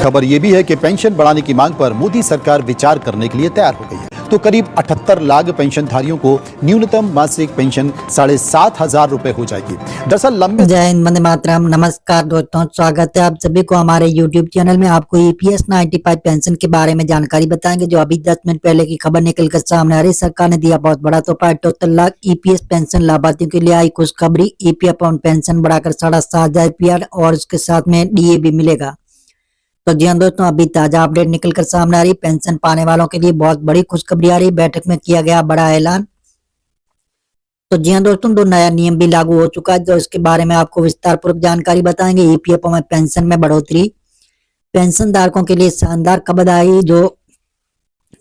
खबर ये भी है कि पेंशन बढ़ाने की मांग पर मोदी सरकार विचार करने के लिए तैयार हो गई है। तो करीब 78 लाख पेंशनधारियों को न्यूनतम मासिक पेंशन 7,500 रुपए हो जाएगी। दरअसल लंबे जय हिंद, वंदे मातरम। नमस्कार दोस्तों, स्वागत है आप सभी को हमारे YouTube चैनल में। आपको EPS 95 पेंशन के बारे में जानकारी बताएंगे, जो अभी 10 मिनट पहले की खबर निकल कर सामने आ रही। सरकार ने दिया बहुत बड़ा तोहफा। 78 लाख EPS पेंशन लाभार्थियों के लिए आई खुशखबरी। EPF पेंशन बढ़ाकर 7,500 रुपया और उसके साथ में DA भी मिलेगा। तो जी हाँ दोस्तों, अभी ताजा अपडेट निकल कर सामने आ रही। पेंशन पाने वालों के लिए बहुत बड़ी खुशखबरी आ रही। बैठक में किया गया बड़ा ऐलान। तो जी हाँ दोस्तों, दो नया नियम भी लागू हो चुका है, जो इसके बारे में आपको विस्तार पूर्वक जानकारी बताएंगे। EPF में पेंशन में बढ़ोतरी। पेंशन धारकों के लिए शानदार खबर आई, जो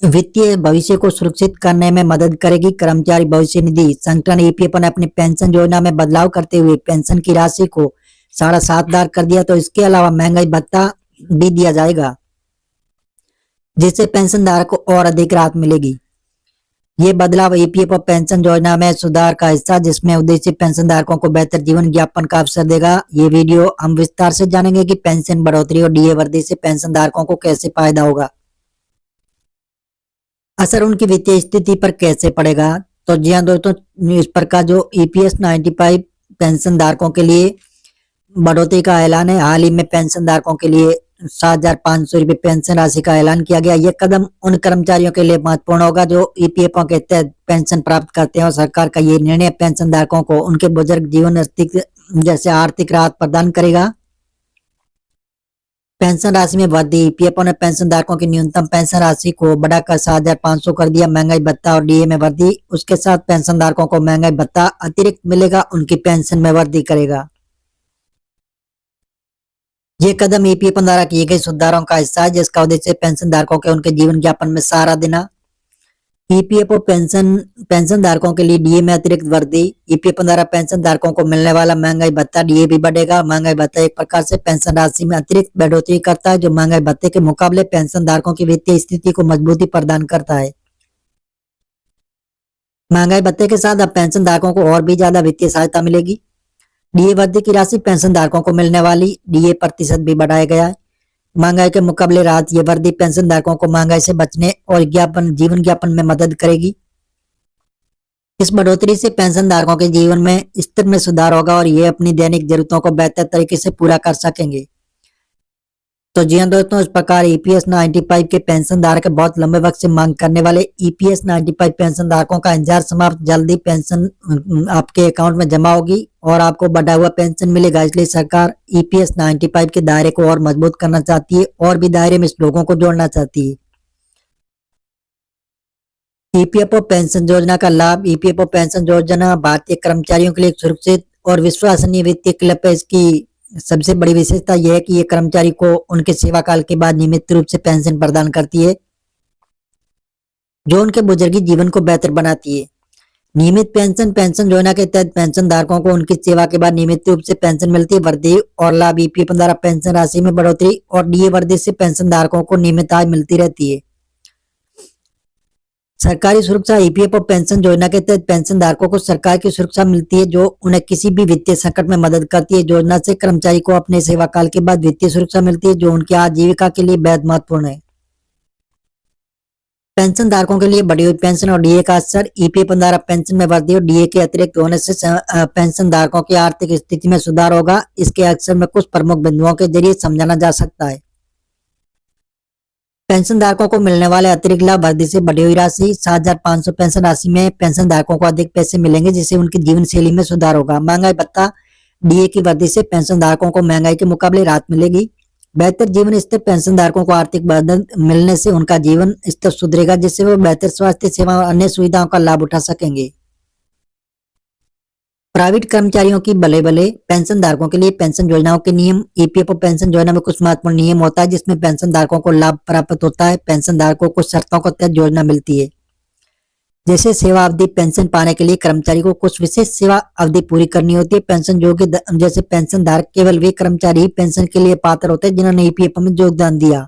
वित्तीय भविष्य को सुरक्षित करने में मदद करेगी। कर्मचारी भविष्य निधि संगठन EPF ने अपनी पेंशन योजना में बदलाव करते हुए पेंशन की राशि को 7,500 कर दिया। तो इसके अलावा महंगाई भत्ता भी दिया जाएगा, जिससे पेंशन धारक को और अधिक राहत मिलेगी। ये बदलाव EPF पेंशन योजना में सुधार का हिस्सा, जिसमें उद्देश्य पेंशन धारकों को बेहतर जीवन यापन का अवसर देगा। ये वीडियो हम विस्तार से जानेंगे कि पेंशन बढ़ोतरी और DA वृद्धि से पेंशन धारकों को कैसे फायदा होगा, असर उनकी वित्तीय स्थिति पर कैसे पड़ेगा। तो जी हाँ दोस्तों, इस प्रकार जो EPS 95 पेंशन धारकों के लिए बढ़ोतरी का ऐलान है। हाल ही में पेंशन धारकों के लिए 7,500 रुपये पेंशन राशि का ऐलान किया गया। यह कदम उन कर्मचारियों के लिए महत्वपूर्ण होगा जो EPF के तहत पेंशन प्राप्त करते हैं, और सरकार का ये निर्णय पेंशन धारकों को उनके बुजुर्ग जीवन जैसे आर्थिक राहत प्रदान करेगा। पेंशन राशि में वृद्धि। EPF ने पेंशन धारकों की न्यूनतम पेंशन राशि को बढ़ाकर 7,500 कर दिया। महंगाई भत्ता और DA में वृद्धि। उसके साथ पेंशन धारकों को महंगाई भत्ता अतिरिक्त मिलेगा, उनकी पेंशन में वृद्धि करेगा। ये कदम EPF द्वारा किए गए सुधारों का हिस्सा है, जिसका उद्देश्य पेंशन धारकों के उनके जीवन यापन में सहारा देना। EPF पेंशन धारकों के लिए DA में अतिरिक्त वृद्धि। EPF द्वारा पेंशन धारकों को मिलने वाला महंगाई भत्ता DA भी बढ़ेगा। महंगाई भत्ता एक प्रकार से पेंशन राशि में अतिरिक्त बढ़ोतरी करता है, जो महंगाई भत्ते के मुकाबले पेंशन धारकों की वित्तीय स्थिति को मजबूती प्रदान करता है। महंगाई भत्ते के साथ अब पेंशन धारकों को और भी ज्यादा वित्तीय सहायता मिलेगी। DA वृद्धि की राशि पेंशन धारकों को मिलने वाली DA प्रतिशत भी बढ़ाया गया है। महंगाई के मुकाबले राहत। ये वृद्धि पेंशन धारकों को महंगाई से बचने और जीवन यापन में मदद करेगी। इस बढ़ोतरी से पेंशन धारकों के जीवन में स्तर में सुधार होगा और ये अपनी दैनिक जरूरतों को बेहतर तरीके से पूरा कर सकेंगे। तो जी हाँ दोस्तों, इस प्रकार EPS 95 के पेंशन धारक बहुत लंबे वक्त से मांग करने वाले EPS 95 पेंशन धारकों का इंतजार समाप्त। जल्दी पेंशन आपके अकाउंट में जमा होगी और आपको बढ़ा हुआ पेंशन मिलेगा। इसलिए सरकार EPS 95 के दायरे को और मजबूत करना चाहती है और भी दायरे में इस लोगों को जोड़ना चाहती है। EPF पेंशन योजना का लाभ। EPF पेंशन योजना भारतीय कर्मचारियों के लिए सुरक्षित और विश्वसनीय वित्तीय क्लब है। इसकी सबसे बड़ी विशेषता यह है कि ये कर्मचारी को उनके सेवा काल के बाद नियमित रूप से पेंशन प्रदान करती है, जो उनके बुजुर्गी जीवन को बेहतर बनाती है। नियमित पेंशन योजना के तहत पेंशन धारकों को उनकी सेवा के बाद नियमित रूप से पेंशन मिलती है। वृद्धि और लाभ। EPF द्वारा पेंशन राशि में बढ़ोतरी और DA वृद्धि से पेंशन धारकों को नियमित आय मिलती रहती है। सरकारी सुरक्षा। EPF पेंशन योजना के तहत पेंशन धारकों को सरकार की सुरक्षा मिलती है, जो उन्हें किसी भी वित्तीय संकट में मदद करती है। योजना से कर्मचारी को अपने सेवा काल के बाद वित्तीय सुरक्षा मिलती है, जो उनकी आजीविका के लिए बेहद महत्वपूर्ण है। पेंशन धारकों के लिए बढ़ी हुई पेंशन और DA का असर। EPF द्वारा पेंशन में वृद्धि और DA के अतिरिक्त होने से पेंशन धारकों की आर्थिक स्थिति में सुधार होगा। इसके अक्सर में कुछ प्रमुख बिंदुओं के जरिए समझाना जा सकता है। पेंशन धारकों को मिलने वाले अतिरिक्त लाभ। वृद्धि से बढ़ी हुई राशि। 7,500 पेंशन राशि में पेंशन धारकों को अधिक पैसे मिलेंगे, जिससे उनकी जीवन शैली में सुधार होगा। महंगाई भत्ता। DA की वृद्धि से पेंशन धारकों को महंगाई के मुकाबले राहत मिलेगी। बेहतर जीवन स्तर। पेंशन धारकों को आर्थिक मदद मिलने से उनका जीवन स्तर सुधरेगा, जिससे वो बेहतर स्वास्थ्य सेवा और अन्य सुविधाओं का लाभ उठा सकेंगे। प्राइवेट कर्मचारियों की भले पेंशन धारकों के लिए पेंशन योजनाओं के नियम। EPF पेंशन योजना में कुछ महत्वपूर्ण नियम होता है, जिसमें पेंशन धारकों को लाभ प्राप्त होता है। पेंशन धारकों को शर्तों के तहत योजना मिलती है, जैसे सेवा अवधि। पेंशन पाने के लिए कर्मचारी को कुछ विशेष सेवा अवधि पूरी करनी होती है। पेंशन योग्य जैसे पेंशन धारक केवल वे कर्मचारी ही पेंशन के लिए पात्र होते हैं जिन्होंने EPF में योगदान दिया।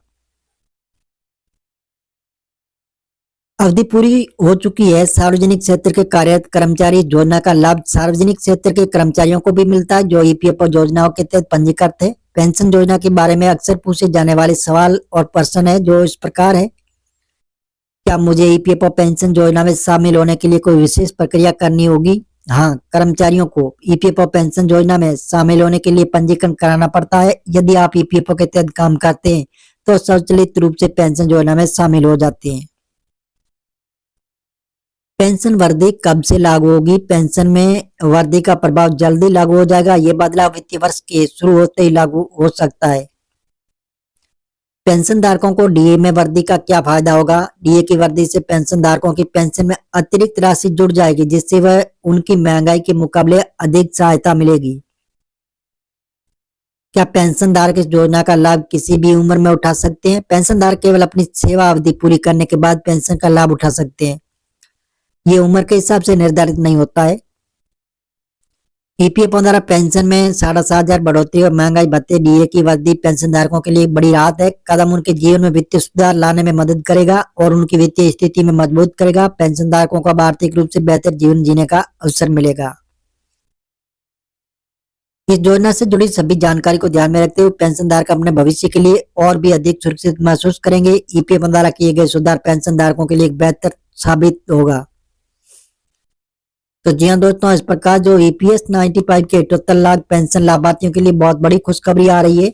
अवधि पूरी हो चुकी है। सार्वजनिक क्षेत्र के कार्यरत कर्मचारी। योजना का लाभ सार्वजनिक क्षेत्र के कर्मचारियों को भी मिलता है जो EPF योजनाओं के तहत पंजीकृत है। पेंशन योजना के बारे में अक्सर पूछे जाने वाले सवाल और प्रश्न है जो इस प्रकार है। क्या मुझे ईपीएफओ पेंशन योजना में शामिल होने के लिए कोई विशेष प्रक्रिया करनी होगी? हाँ, कर्मचारियों को ईपीएफओ पेंशन योजना में शामिल होने के लिए पंजीकरण कराना पड़ता है। यदि आप ईपीएफओ के तहत काम करते हैं तो स्वचालित रूप से पेंशन योजना में शामिल हो जाते हैं। पेंशन वर्दी कब से लागू होगी? पेंशन में वर्दी का प्रभाव जल्दी लागू हो जाएगा। ये बदलाव वित्तीय वर्ष के शुरू होते ही लागू हो सकता है। पेंशन धारकों को डीए में वर्दी का क्या फायदा होगा? डीए की वर्दी से पेंशन धारकों की पेंशन में अतिरिक्त राशि जुड़ जाएगी, जिससे वह उनकी महंगाई के मुकाबले अधिक सहायता मिलेगी। क्या पेंशन धारक इस योजना का लाभ किसी भी उम्र में उठा सकते हैं? पेंशन धारक केवल अपनी सेवा अवधि पूरी करने के बाद पेंशन का लाभ उठा सकते हैं। ये उम्र के हिसाब से निर्धारित नहीं होता है। ईपीएफओ द्वारा पेंशन में 7,500 बढ़ोतरी और महंगाई भत्ते डीए की वर्दी पेंशन धारकों के लिए एक बड़ी राहत है। कदम उनके जीवन में वित्तीय सुधार लाने में मदद करेगा और उनकी वित्तीय स्थिति में मजबूत करेगा। पेंशन धारकों को अब आर्थिक रूप से बेहतर जीवन जीने का अवसर मिलेगा। इस योजना से जुड़ी सभी जानकारी को ध्यान में रखते हुए पेंशन धारक अपने भविष्य के लिए और भी अधिक सुरक्षित महसूस करेंगे। ईपीएफओ द्वारा किए गए सुधार पेंशन धारकों के लिए एक बेहतर साबित होगा। तो जी हाँ दोस्तों, इस प्रकार जो ईपीएस 95 के 78 लाख पेंशन लाभार्थियों के लिए बहुत बड़ी खुशखबरी आ रही है।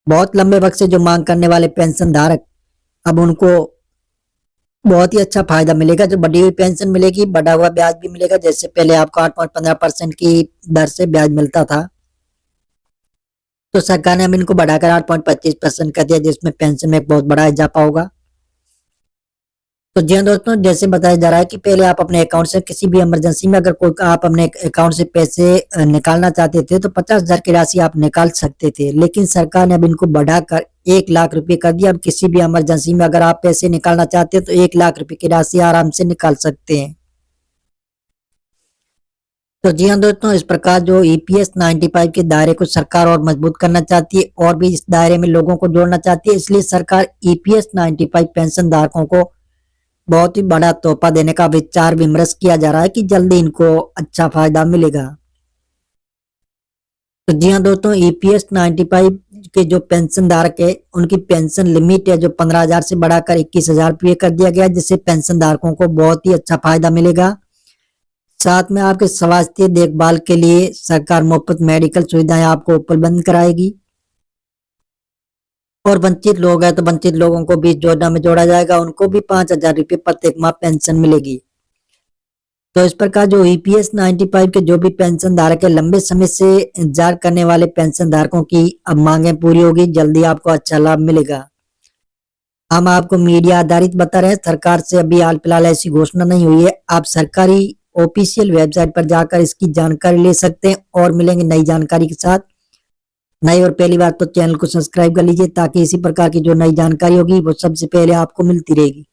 बहुत लंबे वक्त से जो मांग करने वाले पेंशन धारक, अब उनको बहुत ही अच्छा फायदा मिलेगा। जो बढ़ी हुई पेंशन मिलेगी, बढ़ा हुआ ब्याज भी मिलेगा। जैसे पहले आपको 8.15% की दर से ब्याज मिलता था, तो सरकार ने अब इनको बढ़ाकर 8.25% कर दिया, जिसमें पेंशन में एक बहुत बड़ा इजाफा होगा। तो जी हाँ दोस्तों, जैसे बताया जा रहा है कि पहले आप अपने अकाउंट से किसी भी इमरजेंसी में अगर कोई आप अपने अकाउंट से पैसे निकालना चाहते थे तो 50,000 की राशि आप निकाल सकते थे, लेकिन सरकार ने अब इनको बढ़ाकर 1 लाख रुपए कर दिया। अब किसी भी इमरजेंसी में अगर आप पैसे निकालना चाहते हैं तो 1 लाख रुपए की राशि आराम से निकाल सकते हैं। तो जी हाँ दोस्तों, इस प्रकार जो ईपीएस 95 के दायरे को सरकार और मजबूत करना चाहती है और भी इस दायरे में लोगों को जोड़ना चाहती है, इसलिए सरकार ईपीएस 95 पेंशन धारकों को बहुत ही बड़ा तोहफा देने का विचार विमर्श किया जा रहा है कि जल्दी इनको अच्छा फायदा मिलेगा। तो जी हाँ दोस्तों, ईपीएस 95 के जो पेंशन धारक है उनकी पेंशन लिमिट है जो 15,000 से बढ़ाकर 21,000 रुपये कर दिया गया, जिससे पेंशन धारकों को बहुत ही अच्छा फायदा मिलेगा। साथ में आपके स्वास्थ्य देखभाल के लिए सरकार मुफ्त मेडिकल सुविधाएं आपको उपलब्ध कराएगी। और वंचित लोग हैं तो वंचित लोगों को भी योजना में जोड़ा जाएगा, उनको भी 5,000 रुपये प्रत्येक माह पेंशन मिलेगी। तो इस प्रकार जो ईपीएस 95 के जो भी पेंशन धारक है, लंबे समय से इंतजार करने वाले पेंशन धारकों की अब मांगे पूरी होगी, जल्दी आपको अच्छा लाभ मिलेगा। हम आपको मीडिया आधारित बता रहे हैं, सरकार से अभी हाल फिलहाल ऐसी घोषणा नहीं हुई है। आप सरकारी ऑफिशियल वेबसाइट पर जाकर इसकी जानकारी ले सकते हैं और मिलेंगे नई जानकारी के साथ। नई और पहली बार तो चैनल को सब्सक्राइब कर लीजिए ताकि इसी प्रकार की जो नई जानकारी होगी वो सबसे पहले आपको मिलती रहेगी।